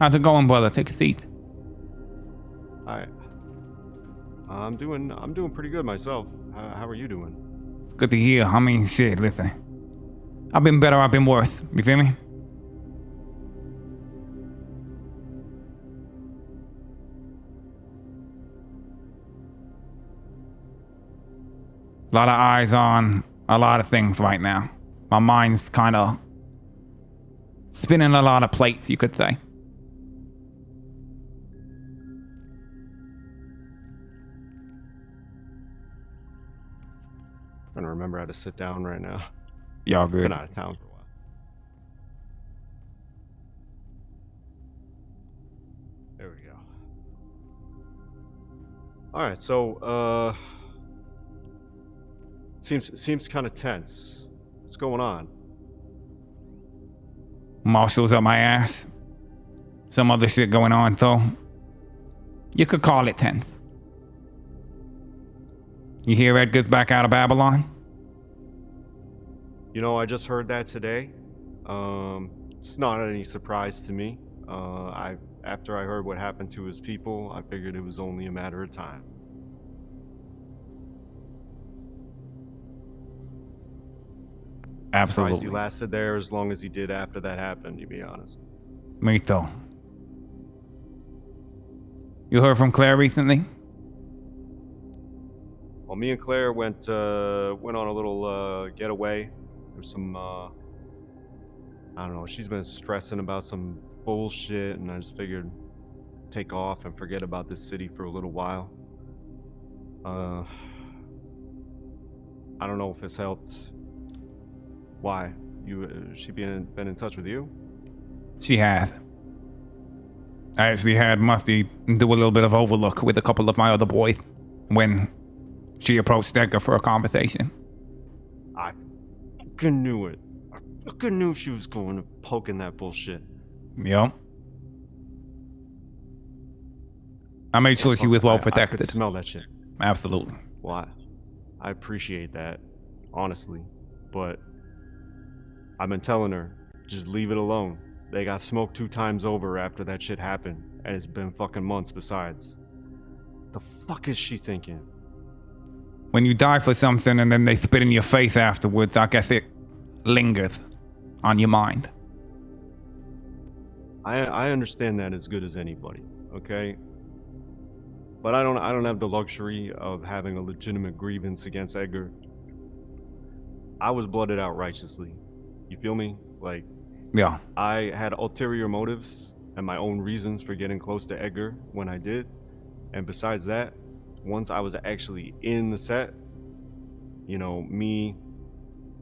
How's it going, brother? Take a seat. Hi. I'm doing pretty good myself. How are you doing? It's good to hear. I mean, shit, listen. I've been better, I've been worse. You feel me? A lot of eyes on a lot of things right now. My mind's kind of spinning a lot of plates, you could say. Trying to remember how to sit down right now. Y'all good? Been out of town for a while. There we go. All right, so seems kind of tense. What's going on? Marshall's up my ass. Some other shit going on, though. You could call it tense. You hear Edgar's back out of Babylon? You know, I just heard that today. It's not any surprise to me. After I heard what happened to his people, I figured it was only a matter of time. Surprised Absolutely. he lasted there as long as he did after that happened, to be honest. Me too. You heard from Claire recently? Well, me and Claire went on a little getaway. There's some I don't know, she's been stressing about some bullshit, and I just figured take off and forget about this city for a little while. I don't know if it's helped. Why? She been in touch with you? She has. I actually had Musty do a little bit of overlook with a couple of my other boys when she approached Edgar for a conversation. I fucking knew it. I fucking knew she was going to poke in that bullshit. Yep. I made sure she was well protected. I could smell that shit. Absolutely. Well, I appreciate that, honestly, but I've been telling her, just leave it alone. They got smoked 2 times over after that shit happened, and it's been fucking months besides. The fuck is she thinking? When you die for something and then they spit in your face afterwards, I guess it lingers on your mind. I understand that as good as anybody, okay? But I don't have the luxury of having a legitimate grievance against Edgar. I was blooded out righteously. You feel me? Like, Yeah. I had ulterior motives and my own reasons for getting close to Edgar when I did. And besides that, once I was actually in the set, you know, me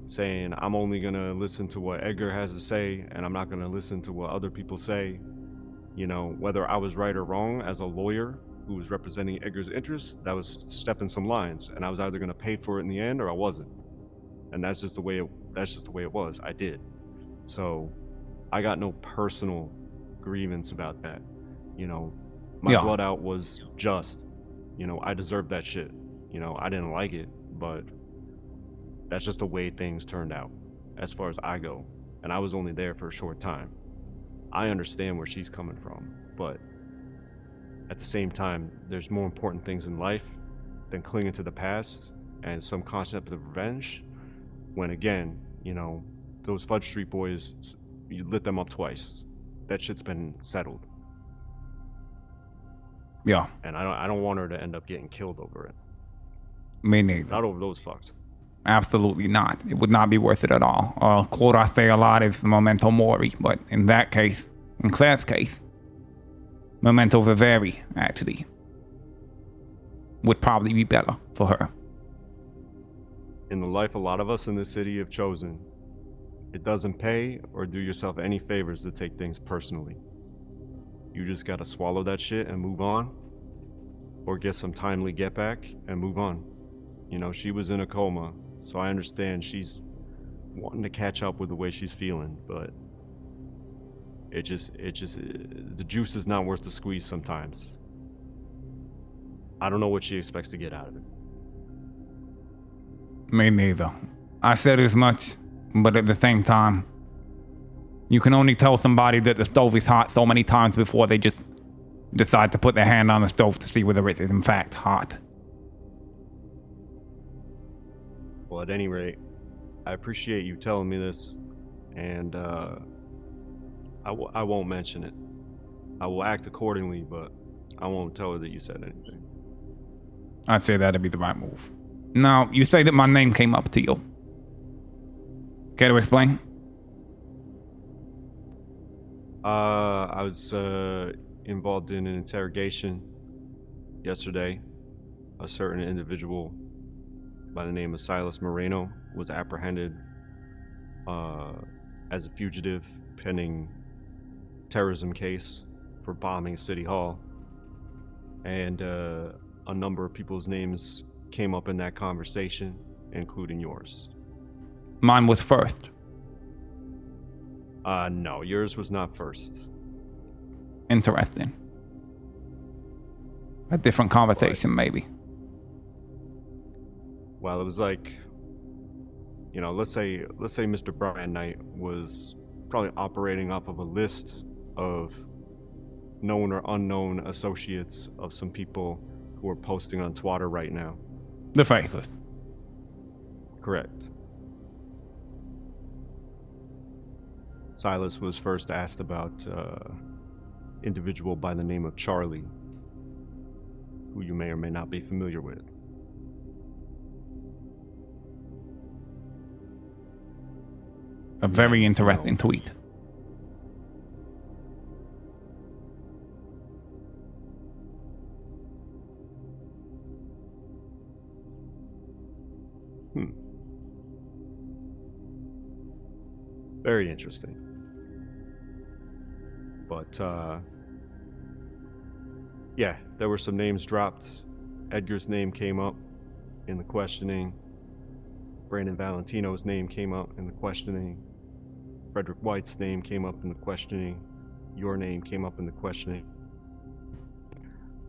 saying I'm only gonna listen to what Edgar has to say and I'm not gonna listen to what other people say, you know, whether I was right or wrong as a lawyer who was representing Edgar's interests, that was stepping some lines, and I was either gonna pay for it in the end or I wasn't. And that's just the way it was. I did. So I got no personal grievance about that. You know, my blood out was just. You know, I deserved that shit. You know, I didn't like it, but that's just the way things turned out, as far as I go. And I was only there for a short time. I understand where she's coming from, but at the same time, there's more important things in life than clinging to the past and some concept of revenge. When again, you know, those Fudge Street boys, you lit them up twice. That shit's been settled. Yeah. And I don't want her to end up getting killed over it. Me neither. Not over those fucks. Absolutely not. It would not be worth it at all. A quote I say a lot is memento mori, but in that case, in Claire's case, memento vivere, actually, would probably be better for her. In the life a lot of us in this city have chosen, it doesn't pay or do yourself any favors to take things personally. You just gotta swallow that shit and move on, or get some timely get back and move on. You know, she was in a coma, so I understand she's wanting to catch up with the way she's feeling, but it just, the juice is not worth the squeeze sometimes. I don't know what she expects to get out of it. Me neither. I said as much, but at the same time, You can only tell somebody that the stove is hot so many times before they just decide to put their hand on the stove to see whether it is in fact hot. Well, at any rate, I appreciate you telling me this, and I won't mention it. I will act accordingly, but I won't tell her that you said anything. I'd say that'd be the right move. Now, you say that my name came up to you. Care to explain? I was involved in an interrogation yesterday. A certain individual by the name of Silas Moreno was apprehended as a fugitive pending terrorism case for bombing City Hall. And a number of people's names came up in that conversation, including yours. Mine was first. No, yours was not first. Interesting. A different conversation, maybe. Well, it was like, let's say Mr. Brian Knight was probably operating off of a list of known or unknown associates of some people who are posting on Twitter right now. The faceless. Correct. Silas was first asked about individual by the name of Charlie, who you may or may not be familiar with. A very interesting tweet. Very interesting. But, yeah, there were some names dropped. Edgar's name came up in the questioning. Brandon Valentino's name came up in the questioning. Frederick White's name came up in the questioning. Your name came up in the questioning.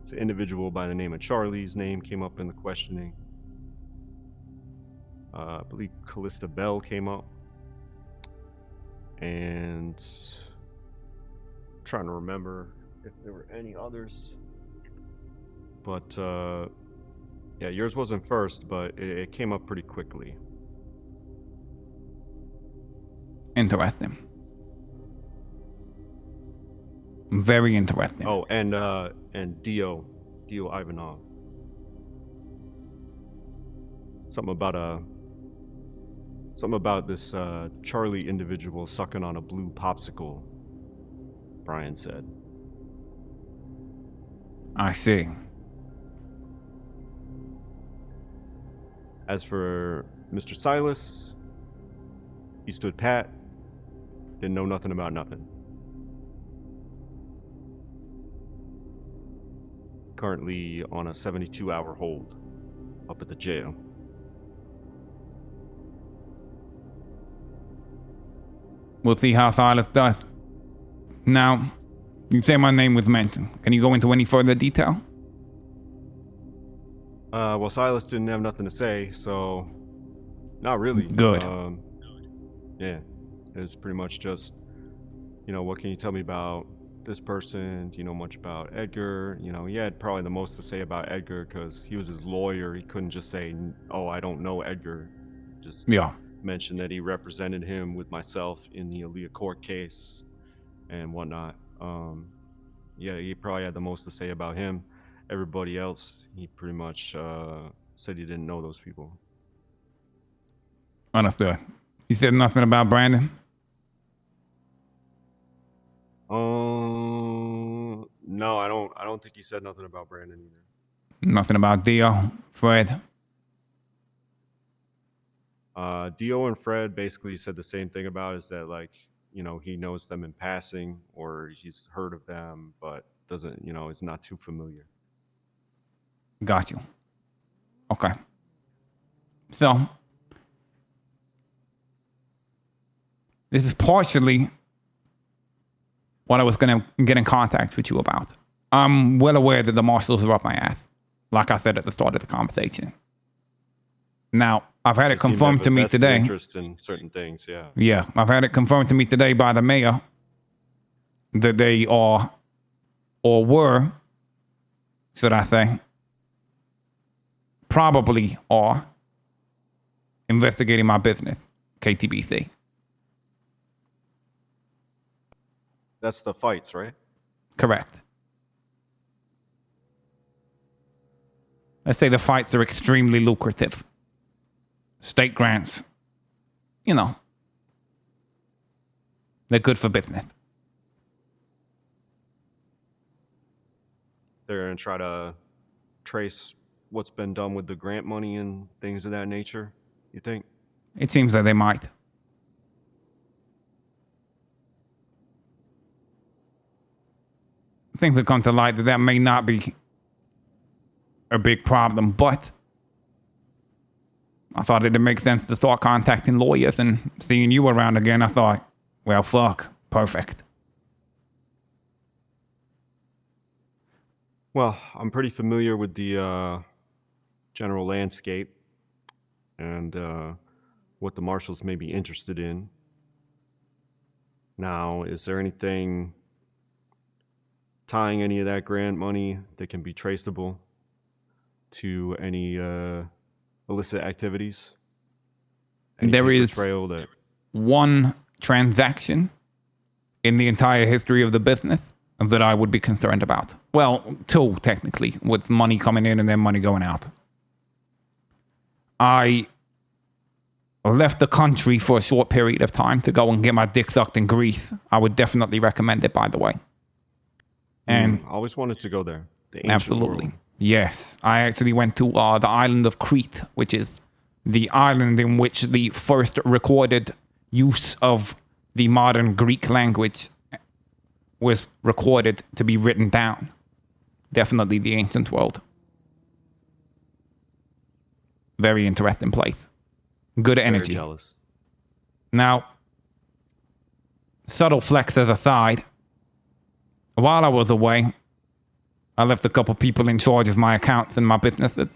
It's an individual by the name of Charlie's name came up in the questioning. I believe Callista Bell came up. And I'm trying to remember if there were any others. But yeah, yours wasn't first, but it came up pretty quickly. Interesting. Very interesting. Oh, and Dio Ivanov. Something about this Charlie individual sucking on a blue popsicle, Brian said. I see. As for Mr. Silas, he stood pat, didn't know nothing about nothing. Currently on a 72-hour hold up at the jail. We'll see how Silas does. Now, you say my name was mentioned. Can you go into any further detail? Well, Silas didn't have nothing to say, so not really. Good. Yeah, it was pretty much just, what can you tell me about this person? Do you know much about Edgar? He had probably the most to say about Edgar because he was his lawyer. He couldn't just say, oh, I don't know Edgar. Just mention that he represented him with myself in the Aaliyah court case and whatnot. Yeah, he probably had the most to say about him. Everybody else, he pretty much said he didn't know those people. Understood. You said nothing about Brandon? No, I don't think he said nothing about Brandon either. Nothing about Dio, Fred? Dio and Fred basically said the same thing about is that, like, he knows them in passing or he's heard of them, but doesn't, is not too familiar. Got you. Okay. So, this is partially what I was going to get in contact with you about. I'm well aware that the marshals are up my ass, like I said at the start of the conversation. Now, I've had it They seem to confirmed have to a me vested today. interest in certain things, yeah. Yeah, I've had it confirmed to me today by the mayor that they are, or were, should I say, probably are investigating my business, KTBC. That's the fights, right? Correct. Let's say the fights are extremely lucrative. State grants, you know, they're good for business. They're going to try to trace what's been done with the grant money and things of that nature, you think? It seems that they might. Things have come to light that may not be a big problem, but I thought it'd make sense to start contacting lawyers, and seeing you around again, I thought, well, fuck, perfect. Well, I'm pretty familiar with the general landscape and what the marshals may be interested in. Now, is there anything tying any of that grant money that can be traceable to any illicit activities? Any There paper is trail that one transaction in the entire history of the business that I would be concerned about. Well, two, technically, with money coming in and then money going out. I left the country for a short period of time to go and get my dick sucked in Greece. I would definitely recommend it, by the way. And I always wanted to go there. The ancient absolutely. world. Yes. I actually went to the island of Crete, which is the island in which the first recorded use of the modern Greek language was recorded to be written down. Definitely the ancient world. Very interesting place. Good energy. Very jealous. Now, subtle flexes aside, while I was away, I left a couple people in charge of my accounts and my businesses.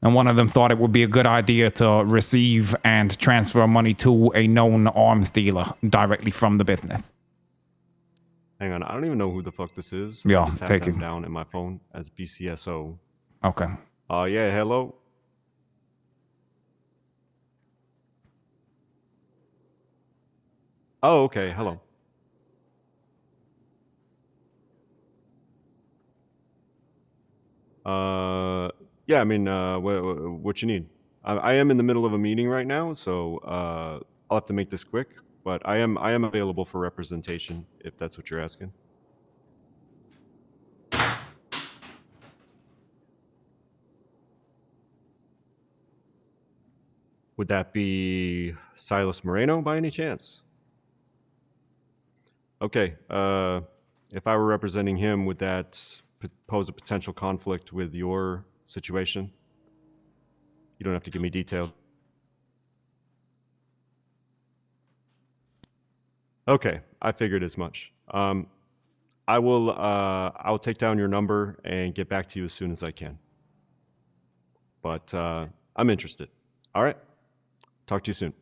And one of them thought it would be a good idea to receive and transfer money to a known arms dealer directly from the business. Hang on, I don't even know who the fuck this is. Yeah, I just have take them it. down in my phone as BCSO. Okay. Yeah, hello. Oh, okay, hello. Yeah, I mean, what you need? I am in the middle of a meeting right now, so I'll have to make this quick. But I am available for representation if that's what you're asking. Would that be Silas Moreno by any chance? Okay. If I were representing him, would that pose a potential conflict with your situation? You don't have to give me detail. Okay, I figured as much. I'll take down your number and get back to you as soon as I can. But I'm interested. All right. Talk to you soon.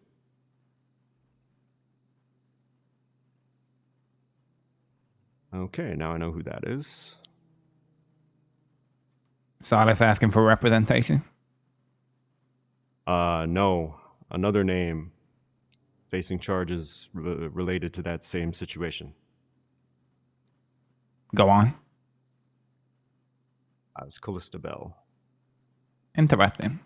Okay, now I know who that is. Silas asking for representation? No, another name facing charges related to that same situation. Go on. It's Callista Bell. Interesting.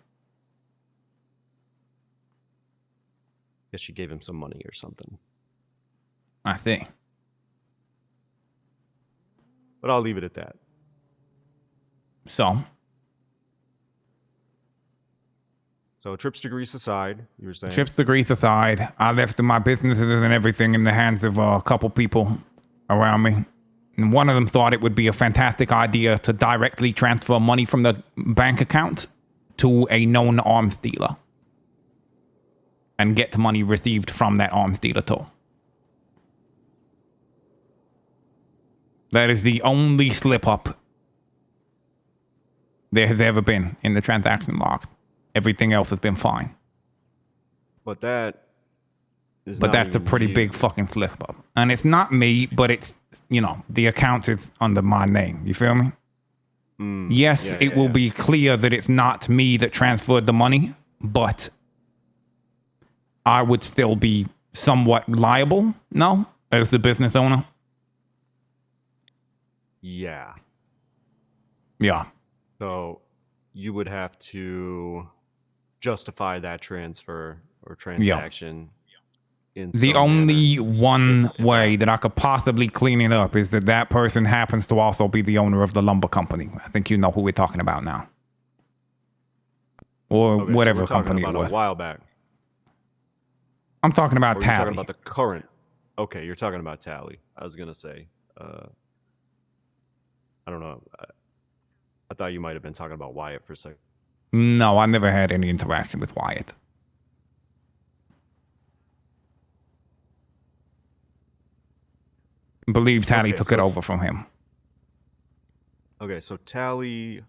Guess she gave him some money or something. I see. But I'll leave it at that. So trips to Greece aside, you were saying? trips to Greece aside, I left my businesses and everything in the hands of a couple people around me. And one of them thought it would be a fantastic idea to directly transfer money from the bank account to a known arms dealer. And get the money received from that arms dealer too. That is the only slip up there has ever been in the transaction logs. Everything else has been fine. But that is But not that's a even pretty you. big fucking slip up. And it's not me, but it's, the account is under my name. You feel me? Yes, it will be clear that it's not me that transferred the money, but I would still be somewhat liable, no? As the business owner? Yeah. Yeah. So you would have to justify that transfer or transaction in The some only manner. one If way that- that I could possibly clean it up is that person happens to also be the owner of the lumber company. I think you know who we're talking about now. Or Okay, whatever so we're talking company about it was. a while back. I'm talking about Or you're talking Tally. about the current. Okay, you're talking about Tally. I was gonna say. I don't know. I thought you might have been talking about Wyatt for a second. No, I never had any interaction with Wyatt. I believe Tally took it over from him. Okay, so Tally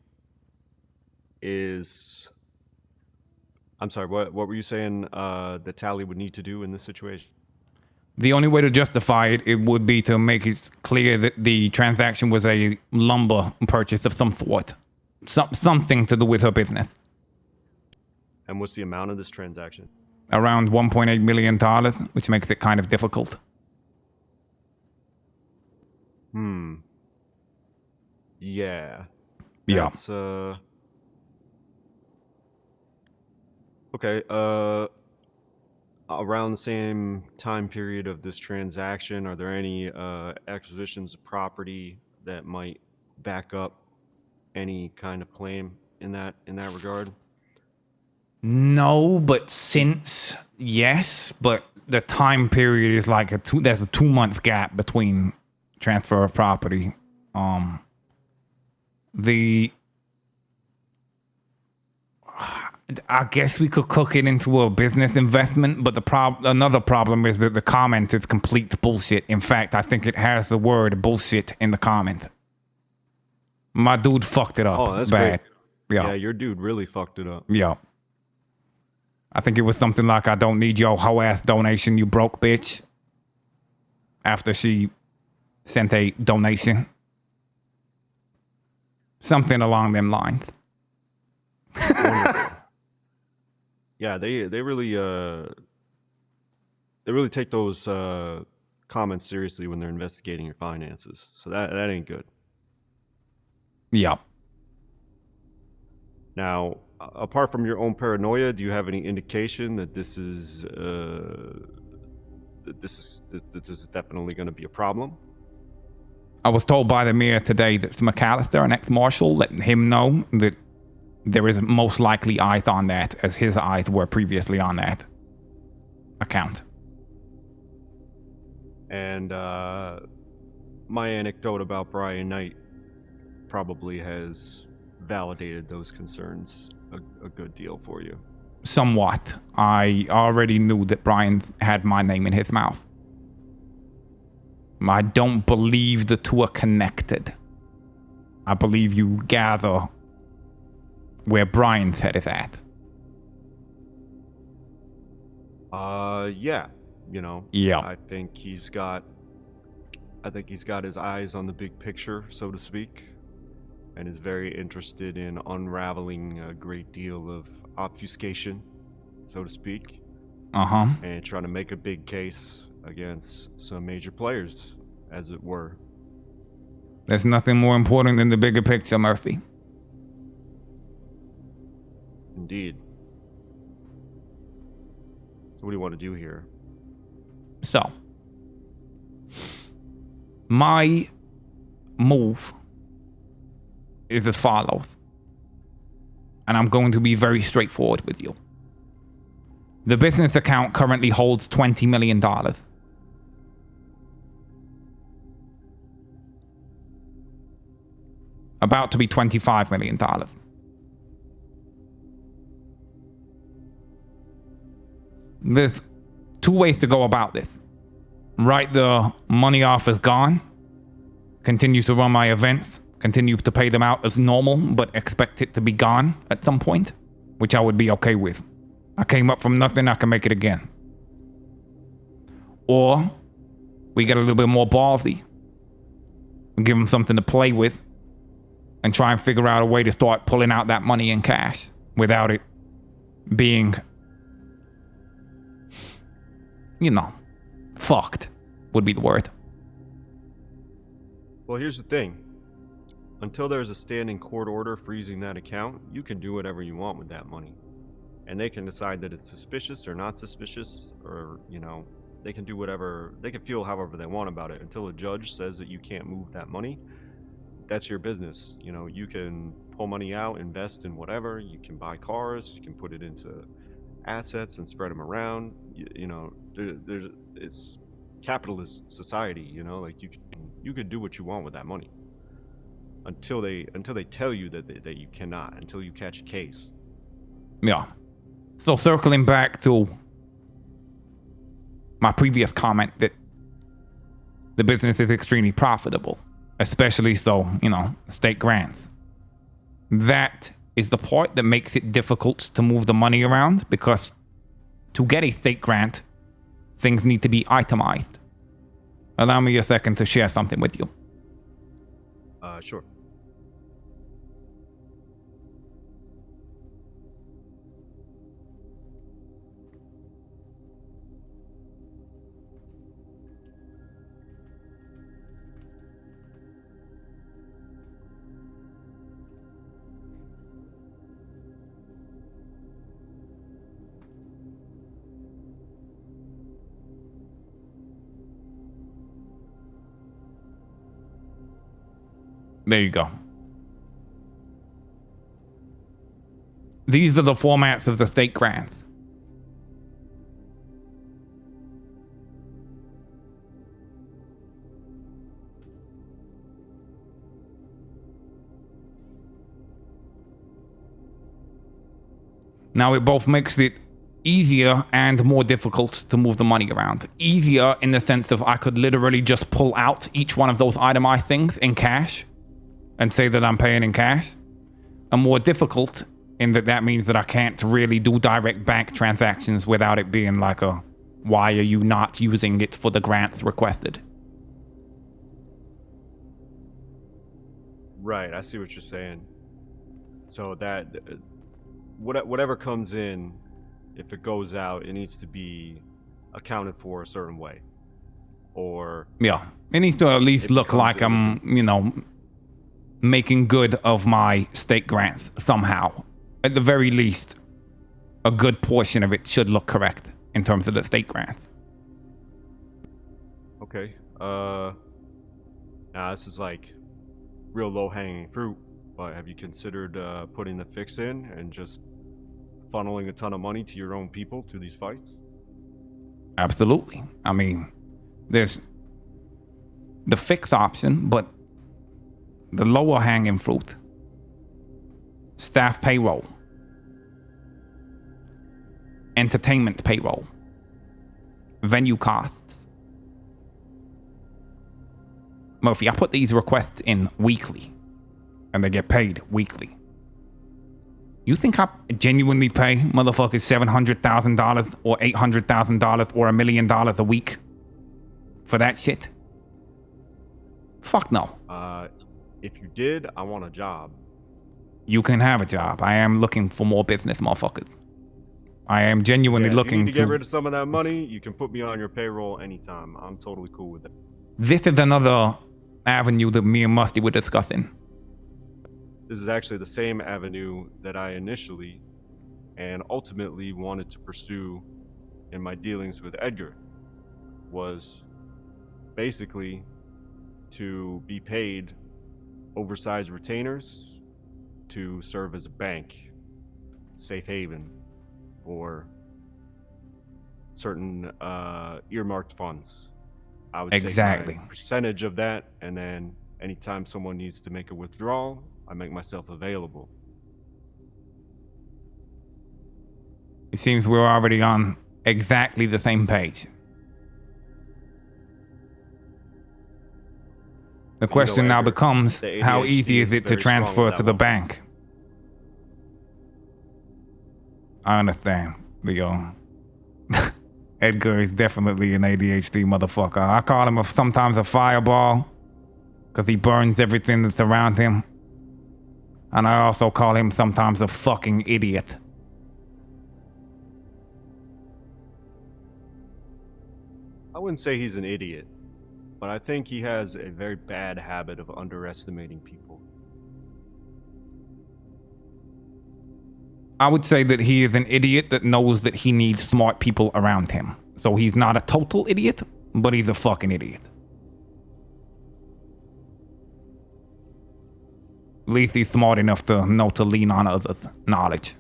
is. I'm sorry. What were you saying? That Tally would need to do in this situation? The only way to justify it would be to make it clear that the transaction was a lumber purchase of some sort. Something to do with her business. And what's the amount of this transaction? Around $1.8 million, which makes it kind of difficult. Yeah. Yeah. That's, okay. Around the same time period of this transaction, are there any acquisitions of property that might back up any kind of claim in that regard? No, but since, yes, but the time period is like there's a 2-month gap between transfer of property. I guess we could cook it into a business investment, but another problem is that the comment is complete bullshit. In fact, I think it has the word bullshit in the comment. My dude fucked it up. Oh, that's bad. great. Yeah, your dude really fucked it up. Yeah. I think it was something like, I don't need your hoe ass donation, you broke bitch. After she sent a donation. Something along them lines. Yeah, they really take those comments seriously when they're investigating your finances. So that ain't good. Yeah. Now, apart from your own paranoia, do you have any indication that this is definitely going to be a problem? I was told by the mayor today that McAllister, an ex-marshal, letting him know that there is most likely eyes on that, as his eyes were previously on that account. And my anecdote about Brian Knight probably has validated those concerns a good deal for you. Somewhat. I already knew that Brian had my name in his mouth. I don't believe the two are connected. I believe you gather where Brian's head is at. Yeah. You know. Yeah. I think he's got his eyes on the big picture, so to speak, and is very interested in unraveling a great deal of obfuscation, so to speak. And trying to make a big case against some major players, as it were. There's nothing more important than the bigger picture, Murphy. Indeed. So what do you want to do here? So, my move is as follows. And I'm going to be very straightforward with you. The business account currently holds $20 million. About to be $25 million. There's two ways to go about this. Write the money off as gone. Continue to run my events. Continue to pay them out as normal, but expect it to be gone at some point. which I would be okay with. I came up from nothing, I can make it again. Or we get a little bit more ballsy. We give them something to play with and try and figure out a way to start pulling out that money in cash without it being, fucked would be the word. Well, here's the thing. Until there's a standing court order freezing that account, you can do whatever you want with that money. And they can decide that it's suspicious or not suspicious, or, they can do whatever, they can feel however they want about it. Until a judge says that you can't move that money, that's your business. You can pull money out, invest in whatever, you can buy cars, you can put it into assets and spread them around. It's capitalist society, like you can do what you want with that money. Until they tell you that you cannot, until you catch a case. Yeah. So circling back to my previous comment that the business is extremely profitable, especially so, state grants. That is the part that makes it difficult to move the money around, because to get a state grant, things need to be itemized. Allow me a second to share something with you. Sure. There you go. These are the formats of the state grants. Now it both makes it easier and more difficult to move the money around. Easier in the sense of I could literally just pull out each one of those itemized things in cash and say that I'm paying in cash. And more difficult in that means that I can't really do direct bank transactions without it being like a, why are you not using it for the grants requested? Right, I see what you're saying. So that whatever comes in, if it goes out, it needs to be accounted for a certain way. Or yeah, it needs to at least look like I'm, making good of my state grants somehow. At the very least, a good portion of it should look correct in terms of the state grants. Okay. Now this is like real low-hanging fruit, but have you considered putting the fix in and just funneling a ton of money to your own people through these fights? Absolutely. I mean, there's the fix option, but the lower hanging fruit, staff payroll, entertainment payroll, venue costs. Murphy, I put these requests in weekly, and they get paid weekly. You think I genuinely pay motherfuckers $700,000 or $800,000 or $1 million a week for that shit? Fuck no. If you did, I want a job. You can have a job. I am looking for more business, motherfuckers. I am genuinely looking if you need to get rid of some of that money, you can put me on your payroll anytime. I'm totally cool with it. This is another avenue that me and Musty were discussing. This is actually the same avenue that I initially and ultimately wanted to pursue in my dealings with Edgar, was basically to be paid oversized retainers to serve as a bank, safe haven for certain earmarked funds. I would take my percentage of that, and then anytime someone needs to make a withdrawal, I make myself available. It seems we're already on exactly the same page. The question now becomes, how easy is it to transfer to the bank? I understand. The Edgar is definitely an ADHD motherfucker. I call him sometimes a fireball because he burns everything that's around him. And I also call him sometimes a fucking idiot. I wouldn't say he's an idiot, but I think he has a very bad habit of underestimating people. I would say that he is an idiot that knows that he needs smart people around him. So he's not a total idiot, but he's a fucking idiot. At least he's smart enough to know to lean on others' knowledge.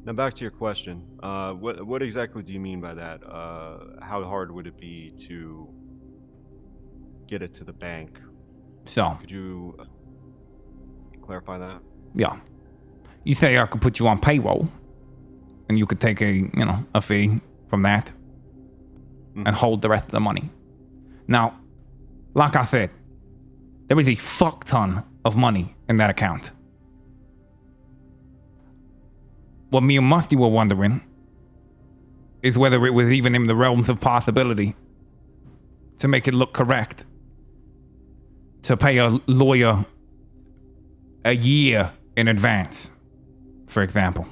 Now back to your question. What exactly do you mean by that? How hard would it be to get it to the bank? So, could you clarify that? Yeah. You say I could put you on payroll, and you could take a fee from that, and hold the rest of the money. Now, like I said, there is a fuck ton of money in that account. What me and Musty were wondering is whether it was even in the realms of possibility to make it look correct to pay a lawyer a year in advance, for example.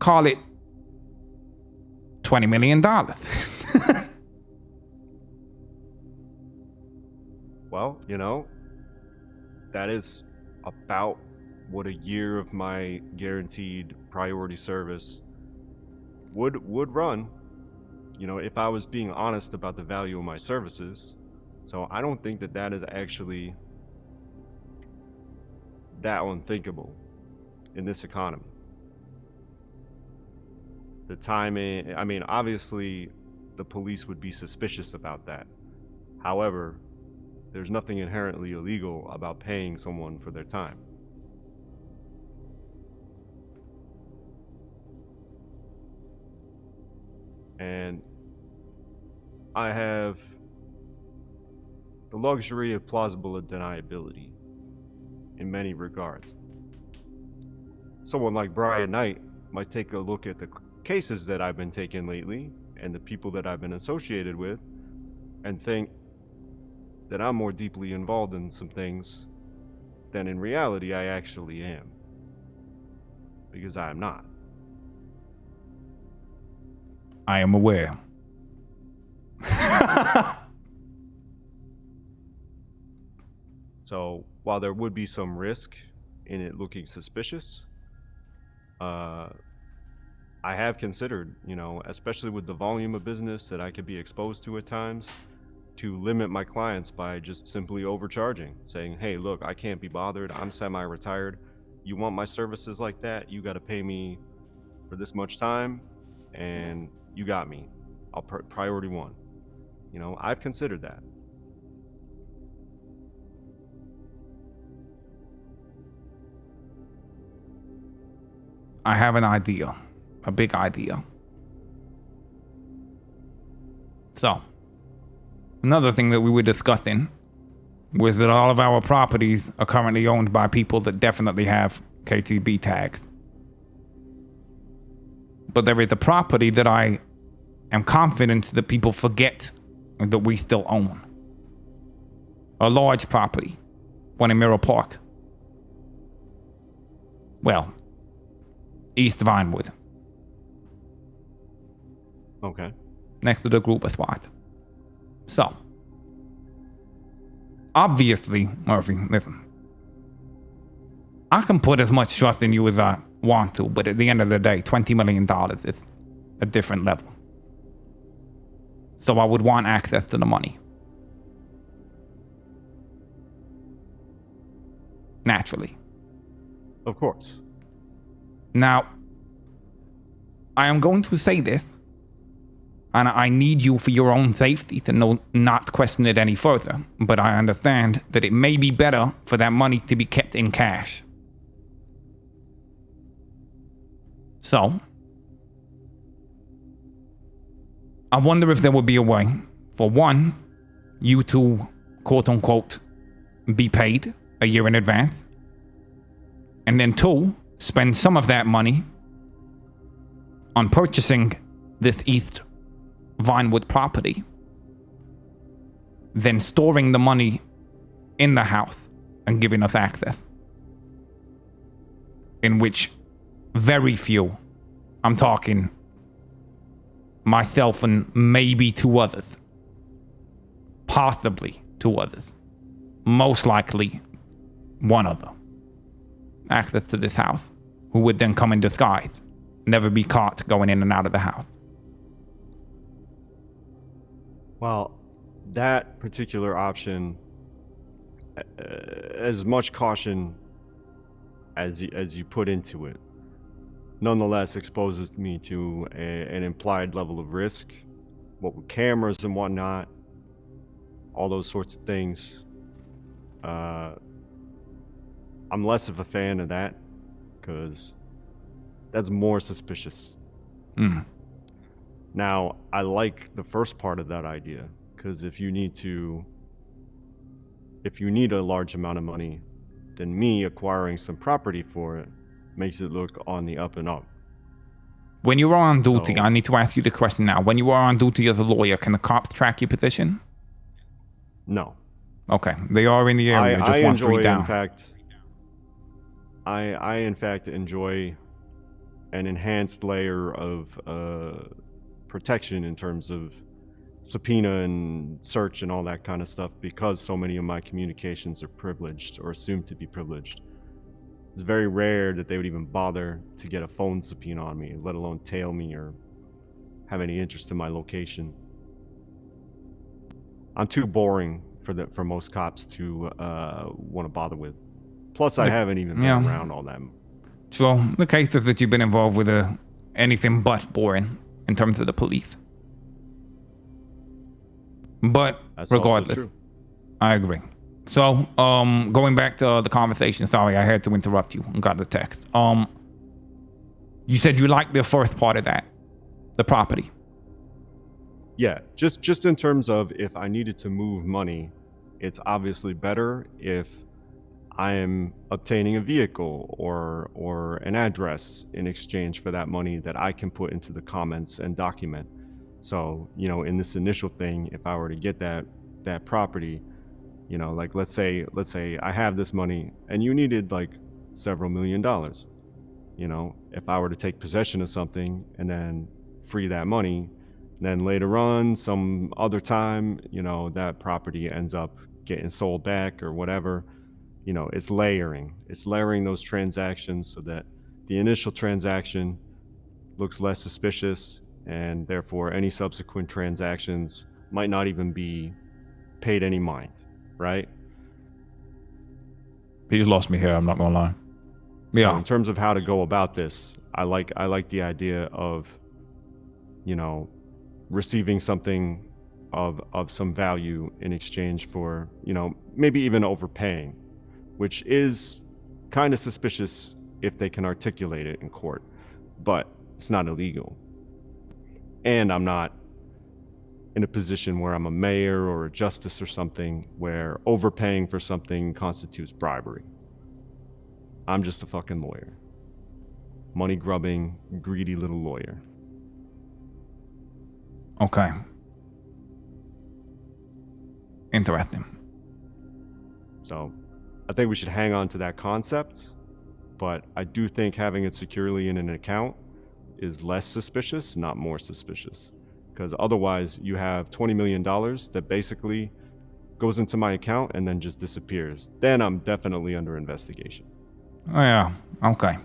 Call it $20 million. Well, that is about what a year of my guaranteed priority service would run, if I was being honest about the value of my services. So I don't think that is actually that unthinkable in this economy. The timing, obviously the police would be suspicious about that. However, there's nothing inherently illegal about paying someone for their time. And I have the luxury of plausible deniability in many regards. Someone like Brian Knight might take a look at the cases that I've been taking lately and the people that I've been associated with and think that I'm more deeply involved in some things than in reality I actually am. Because I am not. I am aware. So while there would be some risk in it looking suspicious, I have considered, especially with the volume of business that I could be exposed to at times, to limit my clients by just simply overcharging, saying, hey, look, I can't be bothered. I'm semi-retired. You want my services like that? You got to pay me for this much time, and you got me. I'll priority one. I've considered that. I have an idea, a big idea. So, another thing that we were discussing was that all of our properties are currently owned by people that definitely have KTB tags. But there is a property that I am confident that people forget that we still own. A large property, one in Mirror Park. Well, East Vinewood. Okay. Next to the Gruber spot. So, obviously, Murphy, listen. I can put as much trust in you as I want to, but at the end of the day, $20 million is a different level. So I would want access to the money. Naturally. Of course. Now, I am going to say this, and I need you for your own safety to not question it any further, but I understand that it may be better for that money to be kept in cash. So, I wonder if there would be a way for one, you to quote unquote be paid a year in advance, And then 2, spend some of that money on purchasing this East Vinewood property, then storing the money in the house and giving us access. In which very few, I'm talking myself and maybe 2 others, possibly 2 others, most likely 1 other, access to this house, who would then come in disguise, never be caught going in and out of the house. Well, that particular option, as much caution as you put into it, nonetheless exposes me to an implied level of risk. What with cameras and whatnot, all those sorts of things. I'm less of a fan of that because that's more suspicious. Now, I like the first part of that idea because if you need a large amount of money, then me acquiring some property for it makes it look on the up and up. When you are on duty, I need to ask you the question now. When you are on duty as a lawyer, can the cops track your position? No. Okay, they are in the area, just one street down. I in fact enjoy an enhanced layer of protection in terms of subpoena and search and all that kind of stuff because so many of my communications are privileged or assumed to be privileged. It's very rare that they would even bother to get a phone subpoena on me, let alone tail me or have any interest in my location. I'm too boring for most cops to want to bother with. Plus, I haven't even been around all that. So the cases that you've been involved with are anything but boring in terms of the police. But That's regardless, I agree. So, going back to the conversation, sorry, I had to interrupt you and got the text. You said you liked the first part of that, the property. Yeah, just in terms of if I needed to move money, it's obviously better if I am obtaining a vehicle or an address in exchange for that money that I can put into the comments and document. So, in this initial thing, if I were to get that property, like let's say I have this money and you needed like several $1 million. If I were to take possession of something and then free that money, then later on, some other time, that property ends up getting sold back or whatever. It's layering. It's layering those transactions so that the initial transaction looks less suspicious, and therefore any subsequent transactions might not even be paid any mind, right? He's lost me here, I'm not gonna lie. Yeah. So in terms of how to go about this, I like the idea of, receiving something of some value in exchange for, maybe even overpaying, which is kind of suspicious if they can articulate it in court, but it's not illegal. And I'm not in a position where I'm a mayor or a justice or something where overpaying for something constitutes bribery. I'm just a fucking lawyer. Money grubbing, greedy little lawyer. Okay. Interesting. So I think we should hang on to that concept, but I do think having it securely in an account is less suspicious, not more suspicious. Because otherwise you have $20 million that basically goes into my account and then just disappears. Then I'm definitely under investigation. Oh yeah, okay.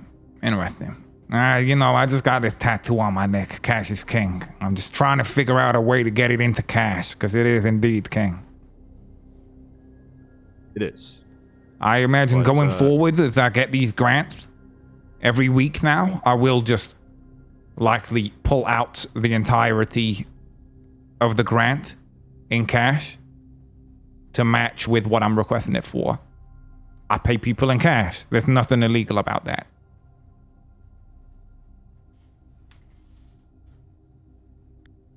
Interesting. I just got this tattoo on my neck, Cash is King. I'm just trying to figure out a way to get it into cash, because it is indeed king. It is. I imagine going forward, as I get these grants every week now, I will just likely pull out the entirety of the grant in cash to match with what I'm requesting it for. I pay people in cash. There's nothing illegal about that.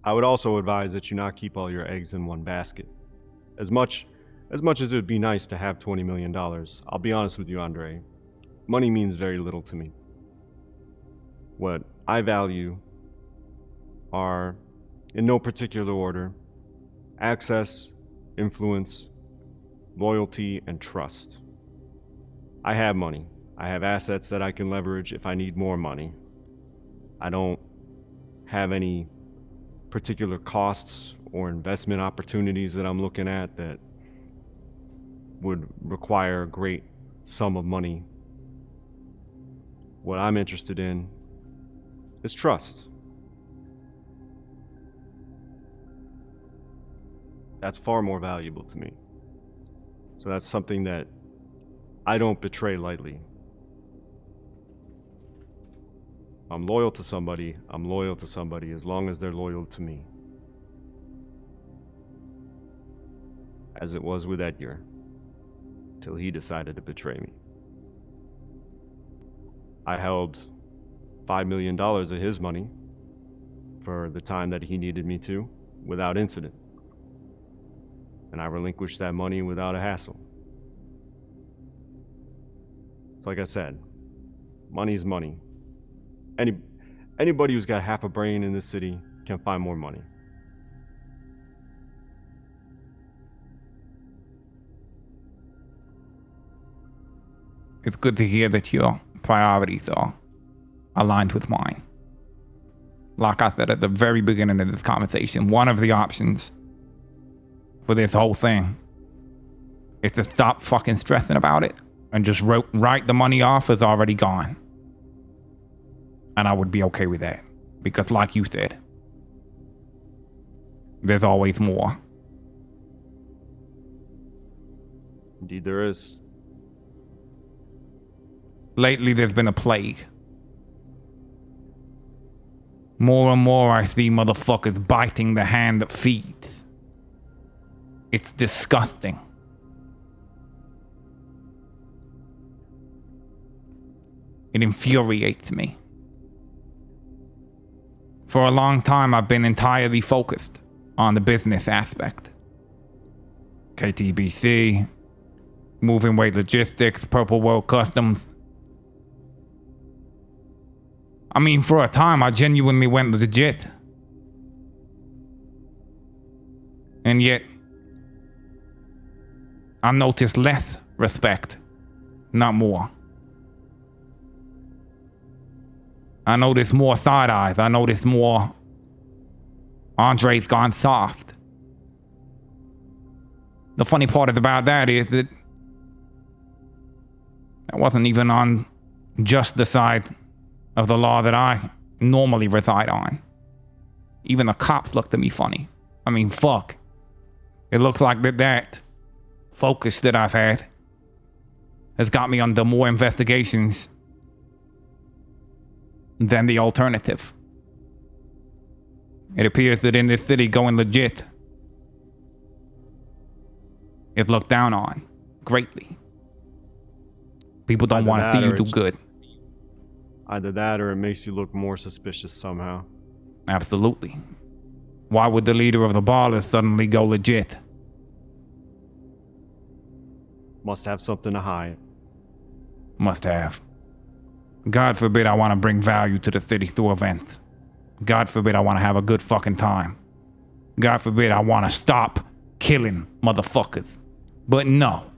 I would also advise that you not keep all your eggs in one basket. As much as it would be nice to have $20 million, I'll be honest with you, Andre, money means very little to me. What I value are, in no particular order, access, influence, loyalty, and trust. I have money. I have assets that I can leverage if I need more money. I don't have any particular costs or investment opportunities that I'm looking at that would require a great sum of money. What I'm interested in is trust. That's far more valuable to me. So that's something that I don't betray lightly. I'm loyal to somebody as long as they're loyal to me. As it was with Edgar, till he decided to betray me. I held $5 million of his money for the time that he needed me to, without incident. And I relinquished that money without a hassle. It's like I said, money's money. Anybody who's got half a brain in this city can find more money. It's good to hear that your priorities are aligned with mine. Like I said at the very beginning of this conversation, one of the options for this whole thing is to stop fucking stressing about it and just write the money off as already gone. And I would be okay with that. Because like you said, there's always more. Indeed there is. Lately there's been a plague. More and more I see motherfuckers biting the hand that feeds. It's disgusting. It infuriates me. For a long time I've been entirely focused on the business aspect. KTBC, Moving Weight Logistics, Purple World Customs. I mean, for a time, I genuinely went legit. And yet, I noticed less respect, not more. I noticed more side eyes. I noticed more Andre's gone soft. The funny part about that is that I wasn't even on just the side of the law that I normally reside on. Even the cops looked at me funny. I mean, fuck. It looks like that focus that I've had has got me under more investigations than the alternative. It appears that in this city, going legit is looked down on greatly. People don't want to see you do good. Either that or it makes you look more suspicious somehow. Absolutely. Why would the leader of the ballers suddenly go legit? Must have something to hide. Must have. God forbid I want to bring value to the city through events. God forbid I want to have a good fucking time. God forbid I want to stop killing motherfuckers. But no.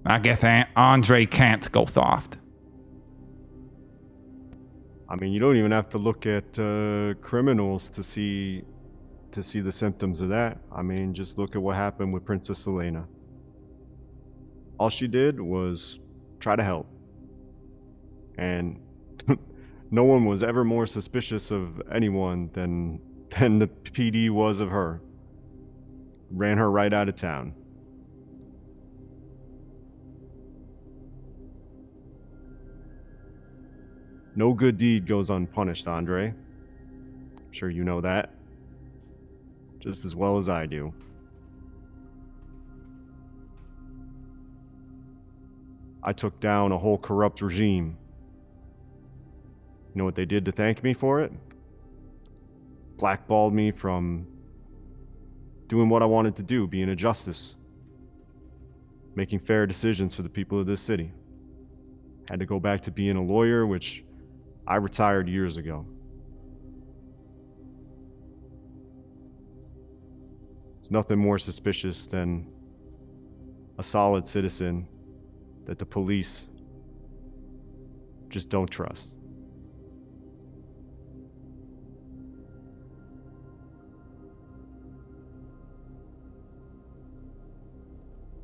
I guess Andre can't go soft. I mean, you don't even have to look at criminals to see the symptoms of that. I mean, just look at what happened with Princess Elena. All she did was try to help. And no one was ever more suspicious of anyone than the PD was of her. Ran her right out of town. No good deed goes unpunished, Andre. I'm sure you know that. Just as well as I do. I took down a whole corrupt regime. You know what they did to thank me for it? Blackballed me from doing what I wanted to do, being a justice. Making fair decisions for the people of this city. Had to go back to being a lawyer, which I retired years ago. There's nothing more suspicious than a solid citizen that the police just don't trust.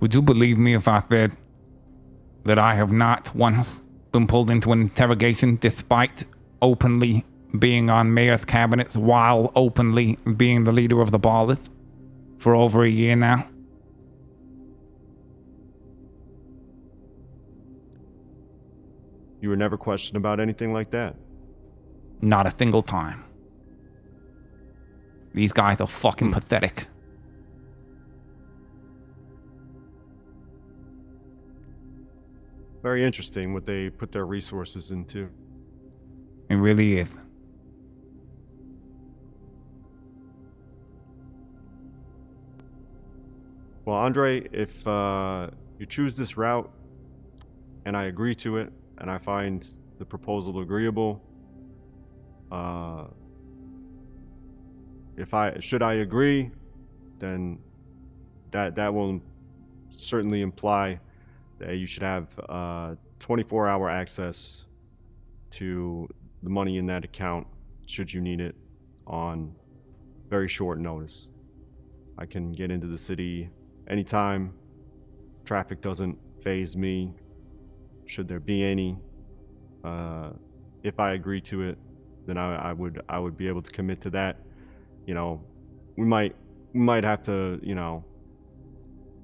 Would you believe me if I said that I have not once been pulled into an interrogation despite openly being on mayor's cabinets while openly being the leader of the ballers for over a year now? You were never questioned about anything like that? Not a single time. These guys are fucking pathetic. Very interesting what they put their resources into. It really is. Well, Andre, if you choose this route and I agree to it and I find the proposal agreeable, should I agree, then that will certainly imply that you should have 24-hour access to the money in that account should you need it on very short notice. I can get into the city anytime. Traffic doesn't faze me, should there be any. If I agree to it, then I would be able to commit to that. You know, we might have to,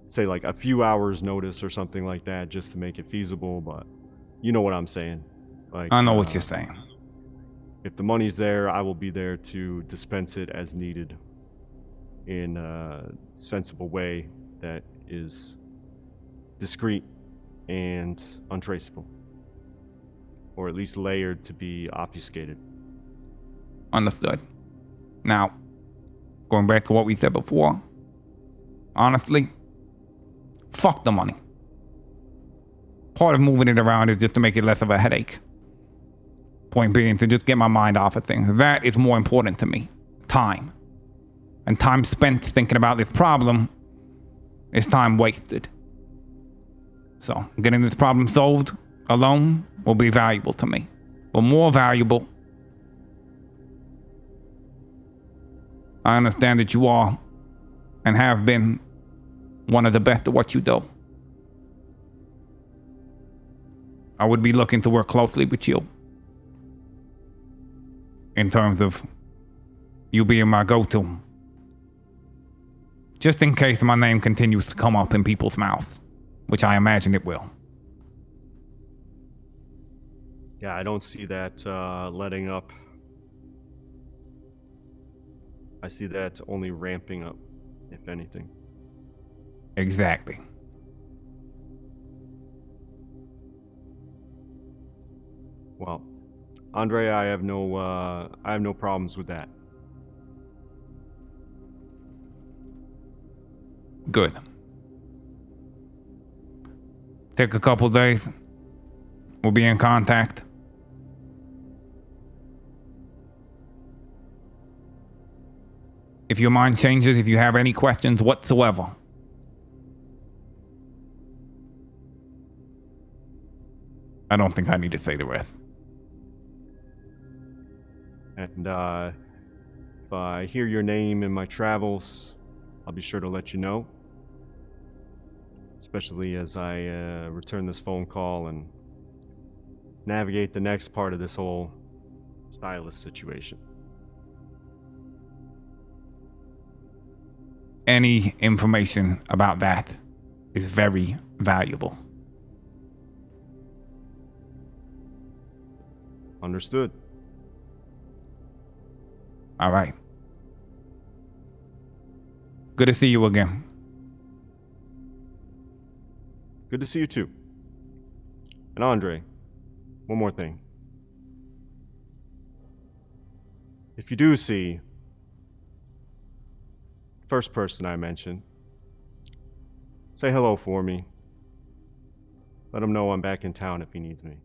say like a few hours notice or something like that just to make it feasible, but you know what I'm saying. Like, I know what you're saying. If the money's there, I will be there to dispense it as needed in a sensible way that is discreet and untraceable, or at least layered to be obfuscated. Understood. Now, going back to what we said before, honestly, fuck the money. Part of moving it around is just to make it less of a headache. Point being, to just get my mind off of things. That is more important to me. Time. And time spent thinking about this problem is time wasted. So, getting this problem solved alone will be valuable to me. But more valuable, I understand that you are and have been one of the best at what you do. I would be looking to work closely with you in terms of you being my go-to. Just in case my name continues to come up in people's mouths, which I imagine it will. Yeah, I don't see that letting up. I see that only ramping up, if anything. Exactly. Well, Andre, I have no problems with that. Good. Take a couple days. We'll be in contact. If your mind changes, if you have any questions whatsoever, I don't think I need to say the rest. And if I hear your name in my travels, I'll be sure to let you know. Especially as I return this phone call and navigate the next part of this whole stylist situation. Any information about that is very valuable. Understood. All right. Good to see you again. Good to see you too. And Andre, one more thing. If you do see the first person I mentioned, say hello for me. Let him know I'm back in town if he needs me.